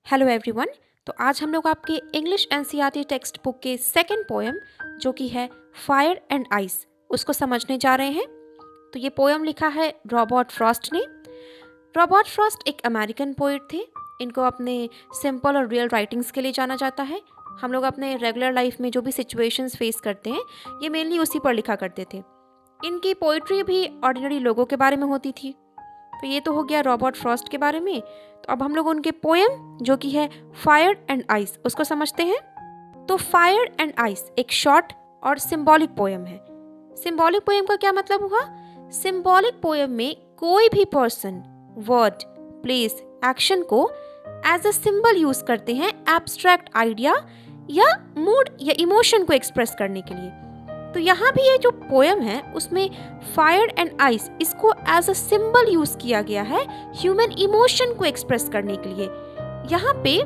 Hello everyone. तो आज हम लोग आपके इंग्लिश एनसीईआरटी टेक्स्ट बुक के सेकंड पोएम जो कि है फायर एंड आइस उसको समझने जा रहे हैं। तो ये पोएम लिखा है रॉबर्ट फ्रॉस्ट ने। रॉबर्ट फ्रॉस्ट एक अमेरिकन पोइट थे। इनको अपने सिंपल और रियल राइटिंग्स के लिए जाना जाता है। हम लोग अपने रेगुलर लाइफ में जो भी सिचुएशंस फेस करते हैं ये मेनली उसी पर लिखा करते थे। इनकी पोइट्री भी ऑर्डिनरी लोगों के बारे में होती थी। तो ये तो हो गया रॉबर्ट फ्रॉस्ट के बारे में। तो अब हम लोग उनके पोएम जो कि है फायर एंड आइस उसको समझते हैं। तो फायर एंड आइस एक शॉर्ट और सिंबॉलिक पोएम है। सिंबॉलिक पोएम का क्या मतलब हुआ? सिंबॉलिक पोएम में कोई भी पर्सन, वर्ड, प्लेस, एक्शन को एज अ सिंबल यूज करते हैं एब्स्ट्रैक्ट आइडिया या मूड या इमोशन को एक्सप्रेस करने के लिए। तो यहाँ भी ये जो पोएम है उसमें फायर एंड आइस इसको एज अ सिंबल यूज किया गया है ह्यूमन इमोशन को एक्सप्रेस करने के लिए। यहाँ पे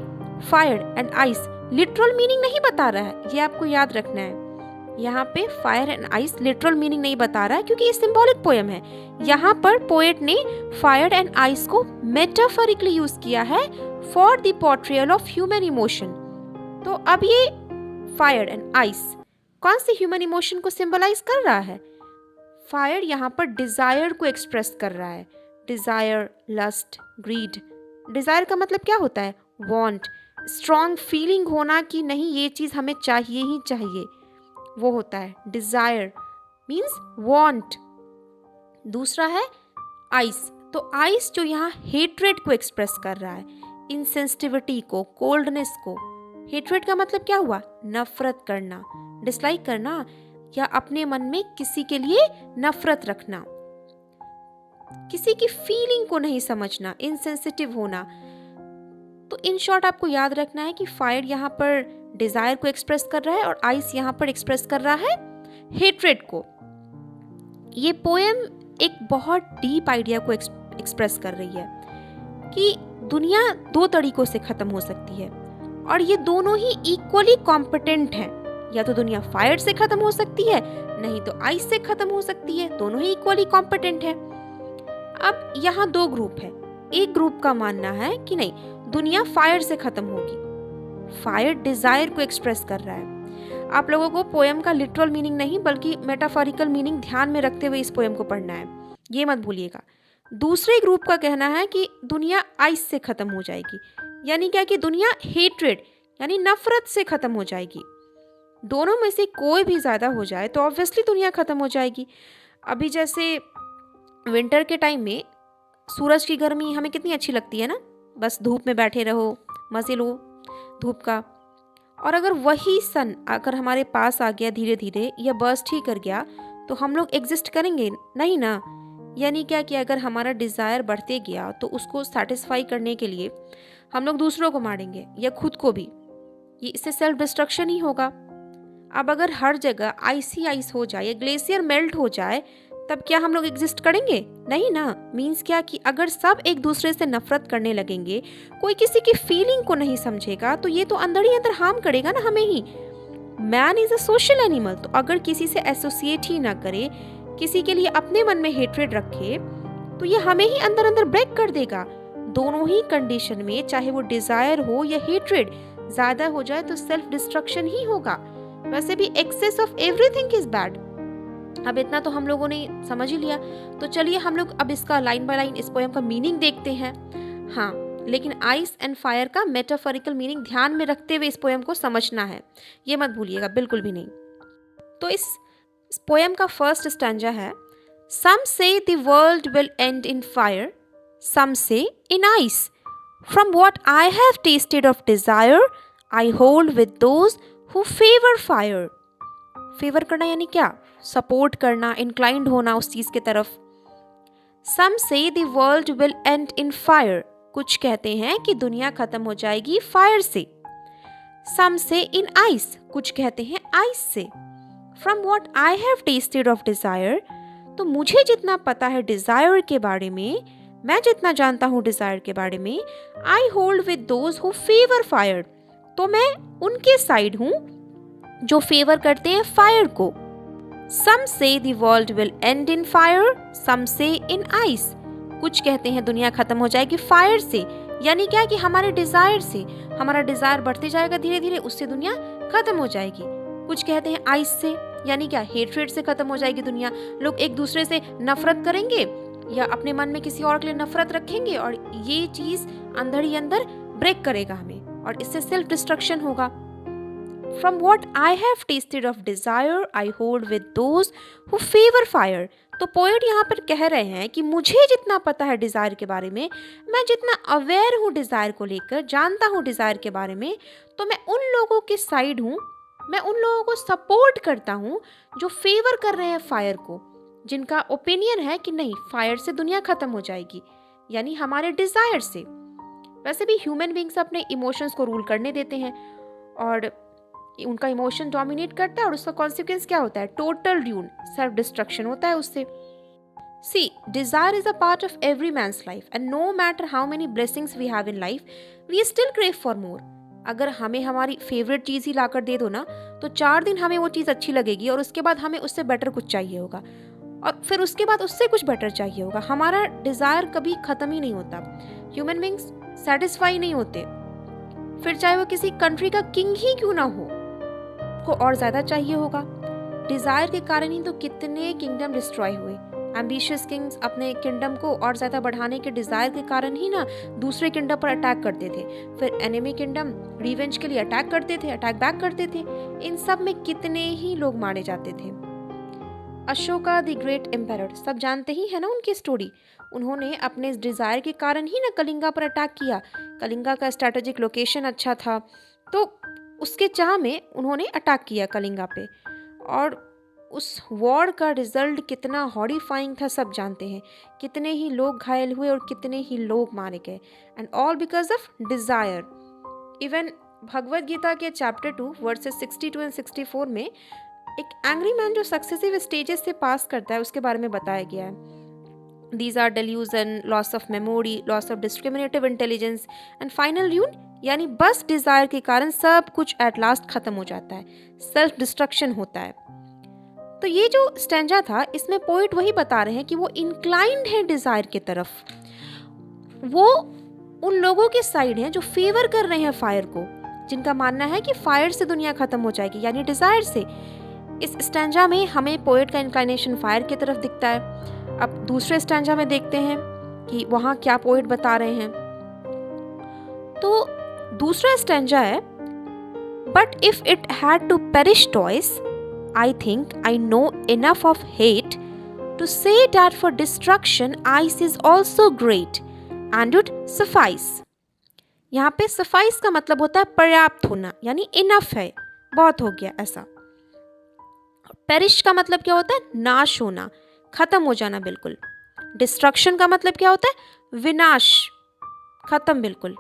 fire and ice literal meaning नहीं बता रहा है, ये आपको याद रखना है। यहाँ पे fire and ice literal meaning नहीं बता रहा है क्योंकि ये सिंबॉलिक पोएम है। यहाँ पर पोएट ने फायर एंड आइस को मेटाफोरिकली यूज किया है for the portrayal of human emotion. तो अब ये फायर एंड आइस कौन से ह्यूमन इमोशन को सिंबलाइज कर रहा है? फायर यहाँ पर डिजायर को एक्सप्रेस कर रहा है। Dzire, lust, grid. डिजायर का मतलब क्या होता है? वांट, स्ट्रॉन्ग फीलिंग होना कि नहीं ये चीज हमें चाहिए ही चाहिए, वो होता है डिजायर मीन्स वांट। दूसरा है आइस। तो आइस जो यहाँ हेट्रेड को एक्सप्रेस कर रहा है, इनसेंसिटिविटी को, कोल्डनेस को। हेट्रेड का मतलब क्या हुआ? नफरत करना, डिसलाइक करना या अपने मन में किसी के लिए नफरत रखना, किसी की फीलिंग को नहीं समझना, इनसेंसिटिव होना। तो इन शॉर्ट आपको याद रखना है कि फायर यहाँ पर डिजायर को एक्सप्रेस कर रहा है और आइस यहाँ पर एक्सप्रेस कर रहा है हेट्रेड को। ये पोएम एक बहुत डीप आइडिया को एक्सप्रेस कर रही है कि दुनिया दो तरीकों से खत्म हो सकती है और ये दोनों ही इक्वली कॉम्पिटेंट हैं। या तो दुनिया फायर से खत्म हो सकती है, नहीं तो आइस से खत्म हो सकती है। दोनों ही इक्वली कॉम्पिटेंट है। अब यहाँ दो ग्रुप है। एक ग्रुप का मानना है कि नहीं, दुनिया फायर से खत्म होगी। फायर डिजायर को एक्सप्रेस कर रहा है। आप लोगों को पोएम का लिटरल मीनिंग नहीं बल्कि मेटाफोरिकल मीनिंग ध्यान में रखते हुए इस पोएम को पढ़ना है, ये मत भूलिएगा। दूसरे ग्रुप का कहना है कि दुनिया आइस से खत्म हो जाएगी, यानी क्या कि दुनिया हेट्रेड यानी नफरत से खत्म हो जाएगी। दोनों में से कोई भी ज़्यादा हो जाए तो ऑब्वियसली दुनिया ख़त्म हो जाएगी। अभी जैसे विंटर के टाइम में सूरज की गर्मी हमें कितनी अच्छी लगती है ना, बस धूप में बैठे रहो, मज़े लो धूप का। और अगर वही सन अगर हमारे पास आ गया धीरे धीरे या बर्स्ट ही कर गया तो हम लोग एग्जिस्ट करेंगे नहीं ना। यानी क्या कि अगर हमारा डिज़ायर बढ़ते गया तो उसको सेटिस्फाई करने के लिए हम लोग दूसरों को मारेंगे या खुद को भी। ये इससे सेल्फ डिस्ट्रक्शन ही होगा। अब अगर हर जगह आइसी आइस हो जाए या ग्लेशियर मेल्ट हो जाए तब क्या हम लोग एग्जिस्ट करेंगे? नहीं ना। मीन्स क्या कि अगर सब एक दूसरे से नफरत करने लगेंगे, कोई किसी की फीलिंग को नहीं समझेगा तो ये तो अंदर ही अंदर हार्म करेगा ना हमें ही। Man is a social animal. तो अगर किसी से एसोसिएट ही ना करे, किसी के लिए अपने मन में हेट्रेड रखे तो ये हमें ही अंदर अंदर ब्रेक कर देगा। दोनों ही कंडीशन में चाहे वो डिजायर हो या हेट्रेड ज्यादा हो जाए तो सेल्फ डिस्ट्रक्शन ही होगा। वैसे भी excess of everything is bad. अब इतना तो हम लोगों ने समझ ही लिया। तो चलिए हम लोग अब इसका लाइन बाय लाइन इस पोएम का मीनिंग देखते हैं। हाँ, लेकिन आइस एंड फायर का मेटाफोरिकल मीनिंग ध्यान में रखते हुए इस पोएम को समझना है, ये मत भूलिएगा बिल्कुल भी नहीं। तो इस पोएम का फर्स्ट स्टैंजा है, some say the world will end in fire, some say in ice, from what I have tasted of desire I hold with those who favor fire। Favour करना यानी क्या? सपोर्ट करना, inclined होना उस चीज के तरफ। Some say the world will end in fire। कुछ कहते हैं कि दुनिया खत्म हो जाएगी फायर से। Some say in ice। कुछ कहते हैं आइस से। From what I have tasted of desire। तो मुझे जितना पता है डिजायर के बारे में, मैं जितना जानता हूँ डिजायर के बारे में, I hold with those who favor fire। तो मैं उनके साइड हूं जो फेवर करते हैं फायर को। Some say the world will end in fire, some say in ice। कुछ कहते हैं दुनिया खत्म हो जाएगी फायर से, यानी क्या कि हमारे डिज़ायर से, हमारा डिज़ायर बढ़ते जाएगा धीरे धीरे, उससे दुनिया खत्म हो जाएगी। कुछ कहते हैं आइस से, यानी क्या, हेट्रेड से खत्म हो जाएगी दुनिया। लोग एक दूसरे से नफरत करेंगे या अपने मन में किसी और के लिए नफरत रखेंगे और ये चीज अंदर ही अंदर ब्रेक करेगा हमें और इससे सेल्फ डिस्ट्रक्शन होगा। From what I have tasted of desire, I hold with those who favor fire. तो पोएट यहाँ पर कह रहे हैं कि मुझे जितना पता है डिज़ायर के बारे में, मैं जितना अवेयर हूँ डिज़ायर को लेकर, जानता हूँ डिज़ायर के बारे में, तो मैं उन लोगों के साइड हूँ, मैं उन लोगों को सपोर्ट करता हूँ जो फेवर कर रहे हैं फायर को, जिनका ओपिनियन है कि नहीं, फायर से दुनिया खत्म हो जाएगी, यानी हमारे डिज़ायर से। वैसे भी ह्यूमन बींग्स अपने इमोशंस को रूल करने देते हैं और उनका इमोशन डोमिनेट करता है और उसका कॉन्सिक्वेंस क्या होता है? टोटल ड्यून, सेल्फ डिस्ट्रक्शन होता है उससे। See, desire is a part of every man's life and no matter how many blessings we have in life, we still crave for more. अगर हमें हमारी फेवरेट चीज़ ही लाकर दे दो ना, तो 4 दिन हमें वो चीज़ अच्छी लगेगी और उसके बाद हमें उससे बेटर कुछ चाहिए होगा और फिर उसके बाद उससे कुछ बेटर चाहिए होगा। हमारा डिज़ायर कभी ख़त्म ही नहीं होता। ह्यूमन बींग्स सेटिस्फाई नहीं होते, फिर चाहे वो किसी कंट्री का किंग ही क्यों ना हो, को और ज़्यादा चाहिए होगा। डिज़ायर के कारण ही तो कितने किंगडम डिस्ट्रॉय हुए। एम्बिशियस किंग्स अपने किंगडम को और ज़्यादा बढ़ाने के डिज़ायर के कारण ही ना दूसरे किंगडम पर अटैक करते थे, फिर एनिमी किंगडम रिवेंज के लिए अटैक करते थे, अटैक बैक करते थे। इन सब में कितने ही लोग मारे जाते थे। अशोका द ग्रेट एम्परर, सब जानते ही है ना उनकी स्टोरी। उन्होंने अपने इस डिज़ायर के कारण ही ना कलिंगा पर अटैक किया। कलिंगा का स्ट्रैटेजिक लोकेशन अच्छा था, तो उसके चाह में उन्होंने अटैक किया कलिंगा पे और उस वॉर का रिजल्ट कितना हॉरिफाइंग था सब जानते हैं। कितने ही लोग घायल हुए और कितने ही लोग मारे गए, and all because of desire. Even Bhagavad Gita के चैप्टर 2 वर्सेस 62 एंड 64 में एक एंग्री मैन जो सक्सेसिव स्टेजेस से पास करता है उसके बारे में बताया गया है। These are delusion, loss of memory, loss of discriminative intelligence and final doom, यानी बस डिज़ायर के कारण सब कुछ एट लास्ट खत्म हो जाता है, सेल्फ डिस्ट्रक्शन होता है। तो ये जो स्टैंजा था, इसमें पोइट वही बता रहे हैं कि वो इंक्लाइंड है डिज़ायर की तरफ, वो उन लोगों के साइड हैं जो फेवर कर रहे हैं फायर को, जिनका मानना है कि फायर से दुनिया खत्म हो जाएगी, यानी डिज़ायर से। इस स्टैंजा में हमें पोएट का इंक्लाइनेशन फायर की तरफ दिखता है। अब दूसरे स्टैंजा में देखते हैं कि वहाँ क्या पोएट बता रहे हैं। तो दूसरा स्टैंजा है, but if it had to perish twice, I think I know enough of hate to say that for destruction ice is also great and it suffice. यहाँ पे सफाइस का मतलब होता है पर्याप्त होना, यानी इनफ है, बहुत हो गया ऐसा। पेरिश का मतलब क्या होता है? नाश होना, खत्म हो जाना बिल्कुल। डिस्ट्रक्शन का मतलब क्या होता है? विनाश, खत्म बिल्कुल।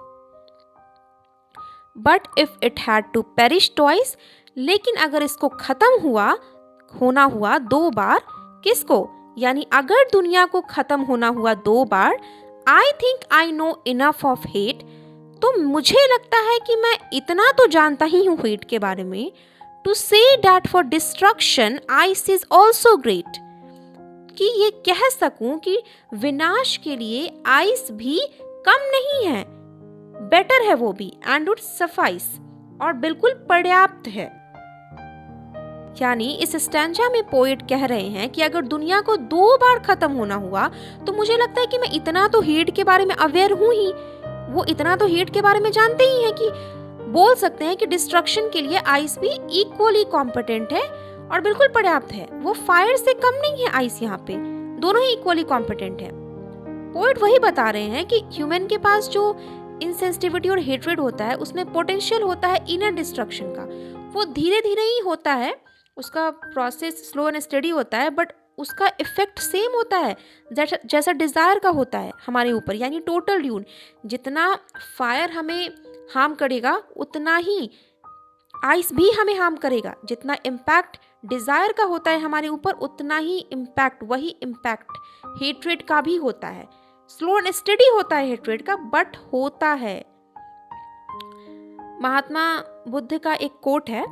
But if it had to perish twice, लेकिन अगर इसको खत्म होना हुआ 2 बार, किसको? यानी अगर दुनिया को खत्म होना हुआ 2 बार, I think I know enough of hate, तो मुझे लगता है कि मैं इतना तो जानता ही हूँ हेट के बारे में, to say that for destruction ice is also great, कि ये कह सकूं कि विनाश के लिए आइस भी कम नहीं है, बेटर है वो भी, एंड इट सफाइस, और बिल्कुल पर्याप्त है। यानी इस स्टैंजा में पोएट कह रहे हैं कि अगर दुनिया को 2 बार खत्म होना हुआ, तो मुझे लगता है कि मैं इतना तो हेट के बारे में अवेयर हूं ही, वो इतना तो हेट के बारे में जानते ही हैं कि बोल सकते हैं कि डिस्ट्रक्शन के लिए आइस भी इक्वली कॉम्पिटेंट है और बिल्कुल पर्याप्त है। वो फायर से कम नहीं है आइस, यहाँ पे दोनों ही इक्वली कॉम्पिटेंट है। पोएट वही बता रहे हैं कि ह्यूमन के पास जो इनसेंसिटिविटी और हेट्रेड होता है, उसमें पोटेंशियल होता है इनर डिस्ट्रक्शन का। वो धीरे धीरे ही होता है, उसका प्रोसेस स्लो एंड स्टडी होता है, बट उसका इफेक्ट सेम होता है जैसा डिज़ायर का होता है हमारे ऊपर, यानी टोटल ड्यून। जितना फायर हमें हार्म करेगा उतना ही आइस भी हमें हार्म करेगा। जितना इम्पैक्ट डिज़ायर का होता है हमारे ऊपर, उतना ही इम्पैक्ट, वही इम्पैक्ट हेट्रेड का भी होता है। स्लो एंड स्टडी होता है हेट्रेड का, बट होता है। महात्मा बुद्ध का एक कोट है,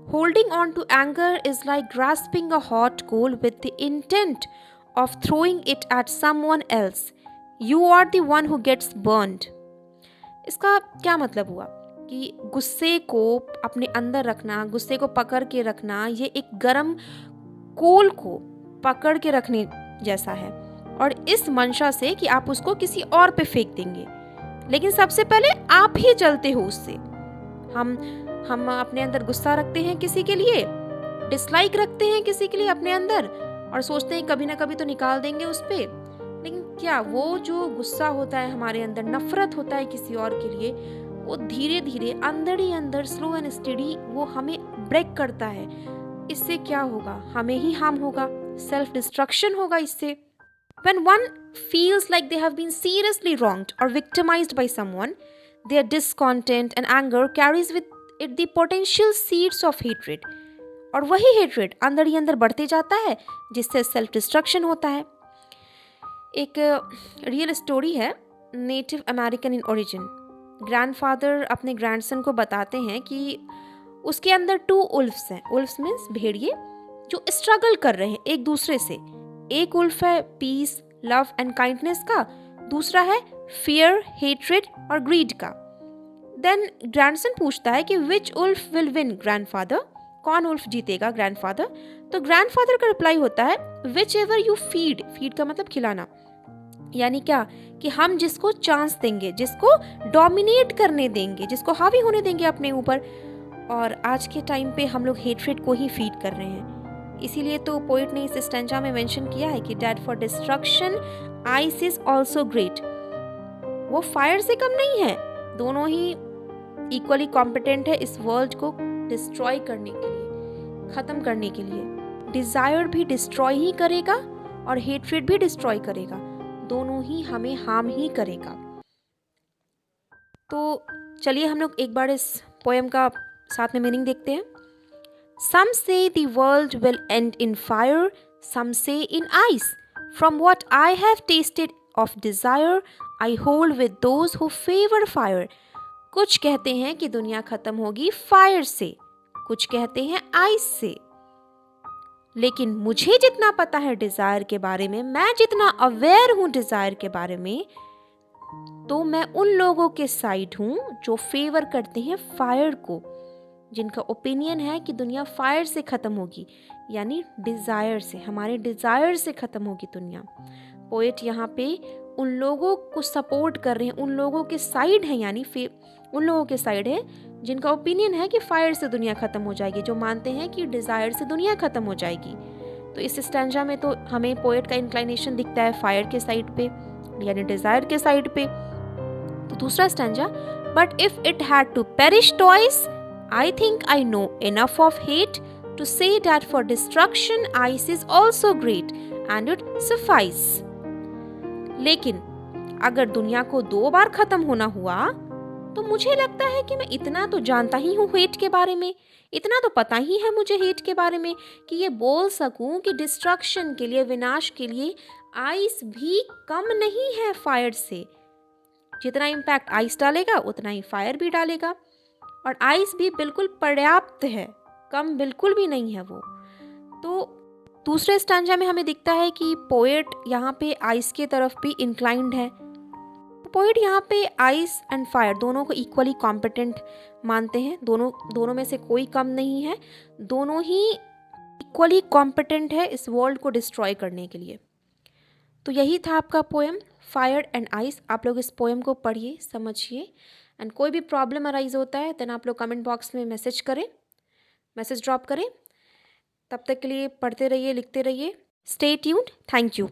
holding on to anger is like grasping a hot coal with the intent of throwing it at someone else, you are the one who gets burned. इसका क्या मतलब हुआ कि गुस्से को अपने अंदर रखना, गुस्से को पकड़ के रखना, ये एक गरम कोल को पकड़ के रखने जैसा है, और इस मंशा से कि आप उसको किसी और पे फेंक देंगे, लेकिन सबसे पहले आप ही जलते हो उससे। हम अपने अंदर गुस्सा रखते हैं किसी के लिए, डिसलाइक रखते हैं किसी के लिए अपने अंदर, और सोचते हैं कभी ना कभी तो निकाल देंगे उस पे, लेकिन क्या वो जो गुस्सा होता है हमारे अंदर, नफरत होता है किसी और के लिए, वो धीरे धीरे अंदर ही अंदर स्लो एंड स्टेडी वो हमें ब्रेक करता है। इससे क्या होगा, हमें ही हार्म होगा, सेल्फ डिस्ट्रक्शन होगा इससे। When one feels like they have been seriously wronged or victimized by someone, their discontent and anger carries with it the potential seeds of hatred. और वही हेट्रेड अंदर ही अंदर बढ़ते जाता है, जिससे सेल्फ डिस्ट्रक्शन होता है। एक रियल स्टोरी है, native American in origin. Grandfather अपने ग्रैंडसन को बताते हैं कि उसके अंदर 2 उल्फ्स हैं। उल्फ्स मीन्स भेड़िए, जो स्ट्रगल कर रहे हैं एक दूसरे से। एक उल्फ है पीस, लव एंड काइंडनेस का, दूसरा है फियर, हेट्रेड और ग्रीड का। देन ग्रैंडसन पूछता है कि विच उल्फ विल विन ग्रैंडफादर, कौन उल्फ जीतेगा ग्रैंडफादर। तो ग्रैंडफादर का रिप्लाई होता है which ever you feed, feed का मतलब खिलाना, यानी क्या कि हम जिसको चांस देंगे, जिसको डोमिनेट करने देंगे, जिसको हावी होने देंगे अपने ऊपर। और आज के टाइम पे हम लोग हेट्रेड को ही फीड कर रहे हैं। इसीलिए तो पोइट ने इस स्टैंजा में मेंशन किया है कि that for destruction ice is also great. वो फायर से कम नहीं है, दोनों ही इक्वली कॉम्पिटेंट है इस वर्ल्ड को डिस्ट्रॉय करने के लिए, खत्म करने के लिए। डिजायर भी डिस्ट्रॉय ही करेगा और हेट्रेड भी डिस्ट्रॉय करेगा, दोनों ही हमें हार्म ही करेगा। तो चलिए हम लोग एक बार इस पोएम का साथ में मीनिंग देखते हैं। Some say the world will end in fire, some say in ice. From what I have tasted of desire, I hold with those who favor fire. कुछ कहते हैं कि दुनिया खत्म होगी फायर से, कुछ कहते हैं आइस से, लेकिन मुझे जितना पता है डिजायर के बारे में, मैं जितना अवेयर हूं डिजायर के बारे में, तो मैं उन लोगों के साइड हूं जो फेवर करते हैं फायर को, जिनका ओपिनियन है कि दुनिया फायर से ख़त्म होगी, यानी डिज़ायर से, हमारे डिज़ायर से ख़त्म होगी दुनिया। पोएट यहाँ पे उन लोगों को सपोर्ट कर रहे हैं, उन लोगों के साइड हैं, यानी उन लोगों के साइड है जिनका ओपिनियन है कि फायर से दुनिया ख़त्म हो जाएगी, जो मानते हैं कि डिज़ायर से दुनिया ख़त्म हो जाएगी। तो इस स्टैंजा में तो हमें पोएट का इंक्लाइनेशन दिखता है फायर के साइड पे, यानी डिज़ायर के साइड पे। तो दूसरा stanza, but if it had to perish twice, I think I know enough of hate to say that for destruction ice is also great and it suffice. लेकिन अगर दुनिया को 2 बार खत्म होना हुआ, तो मुझे लगता है कि मैं इतना तो जानता ही हूँ हेट के बारे में, इतना तो पता ही है मुझे हेट के बारे में कि ये बोल सकूं कि डिस्ट्रक्शन के लिए, विनाश के लिए आइस भी कम नहीं है फायर से। जितना इम्पैक्ट आइस डालेगा उतना ही फायर भी डालेगा, और आइस भी बिल्कुल पर्याप्त है, कम बिल्कुल भी नहीं है वो। तो दूसरे स्टैंजा में हमें दिखता है कि पोएट यहाँ पे आइस के तरफ भी इंक्लाइंड है। पोएट यहाँ पे आइस एंड फायर दोनों को इक्वली कॉम्पिटेंट मानते हैं, दोनों में से कोई कम नहीं है, दोनों ही इक्वली कॉम्पिटेंट है इस वर्ल्ड को डिस्ट्रॉय करने के लिए। तो यही था आपका पोएम फायर एंड आइस। आप लोग इस पोएम को पढ़िए, समझिए, एंड कोई भी प्रॉब्लम अराइज होता है देन आप लोग कमेंट बॉक्स में मैसेज ड्रॉप करें। तब तक के लिए पढ़ते रहिए, लिखते रहिए। Stay tuned. Thank you.